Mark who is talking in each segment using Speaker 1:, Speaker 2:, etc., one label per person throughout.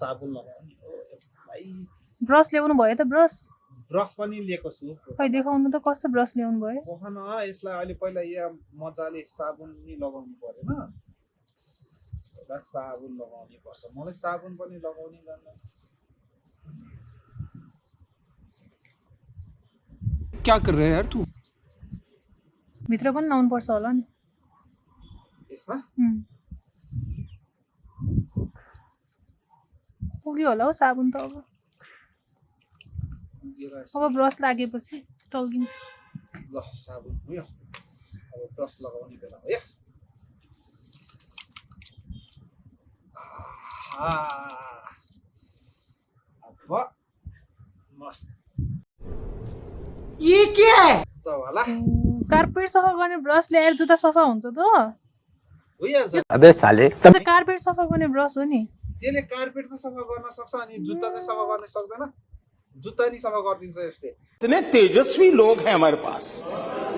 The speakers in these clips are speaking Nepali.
Speaker 1: साबुन लगाउने हो भाइ।
Speaker 2: ब्रस ल्याउनु भयो त ब्रस
Speaker 1: ब्रस पनि लिएको छु।
Speaker 2: खै देखाउनु त कस्तो ब्रस ल्याउनु भयो
Speaker 1: पखन यसलाई अहिले पहिला यहाँ मजाले साबुन नि लगाउनु परेन एउटा साबुन लगाउनु पर्छ मलाई साबुन पनि लगाउनै जान्दैन
Speaker 3: क्या कर रहे हैं यार तू
Speaker 2: भित्र पनि लाउनु पर्छ होला नि
Speaker 1: यसमा
Speaker 2: पुग्यो होला हौ साबुन त अब ब्रस लागेपछि टल्किन्छ
Speaker 1: ल साबुन भयो अब ब्रस लगाउने बेला हो या अब मस्त
Speaker 3: ये क्या है
Speaker 1: त होला
Speaker 2: कार्पेट सफा गर्ने ब्रस ल्याएर जुत्ता सफा हुन्छ त
Speaker 1: भइहाल्छ
Speaker 4: अबे साले
Speaker 2: कार्पेट सफा गर्ने ब्रस हो नि
Speaker 1: त्यसले कार्पेट त सफा गर्न सक्छ अनि जुत्ता चाहिँ सफा गर्न सक्दैन जुत्ता नि सफा गरिदिन्छ यसले
Speaker 3: कितने तेजस्वी लोग हैं हमारे पास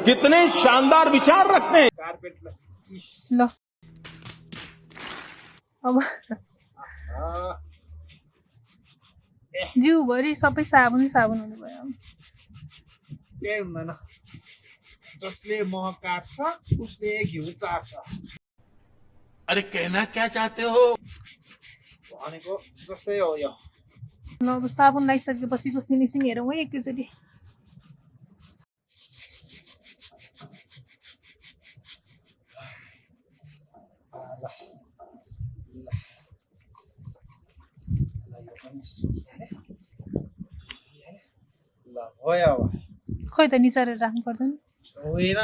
Speaker 3: कितने शानदार विचार रखते हैं
Speaker 1: कार्पेटलाई
Speaker 2: ल अब जिउभरि सबै साबुन साबुन हुने भयो
Speaker 1: केही हुँदैन जसले मह काट्छ उसले घिउ चाट्छ
Speaker 3: अरे कहना क्या चाहते हो
Speaker 1: भनेको जस्तै हो यो
Speaker 2: ल अब साबुन लगाइसकेपछिको फिनिसिङ हेरौँ है एकैचोटि
Speaker 1: ल भयो
Speaker 2: खै त निचारेर राख्नु पर्दैन
Speaker 1: होइन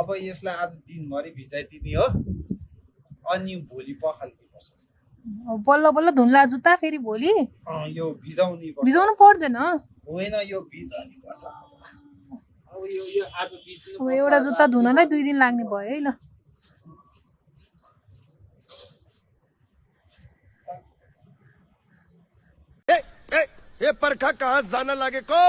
Speaker 1: अब यसलाई आज दिनभरि भिजाइदिने हो अनि भोलि पखाल्नुपर्छ
Speaker 2: अब बल्ल बल्ल धुन्ला जुत्ता फेरि भोलि
Speaker 1: यो भिजाउनु पर्छ
Speaker 2: भिजाउनु पर्दैन
Speaker 1: होइन यो भिजाउनु पर्छ अब यो आज भिज्नु
Speaker 2: अब एउटा जुत्ता धुनलाई 2 दिन लाग्ने भयो है ल
Speaker 4: ये परखा कहाँ जाना लागे को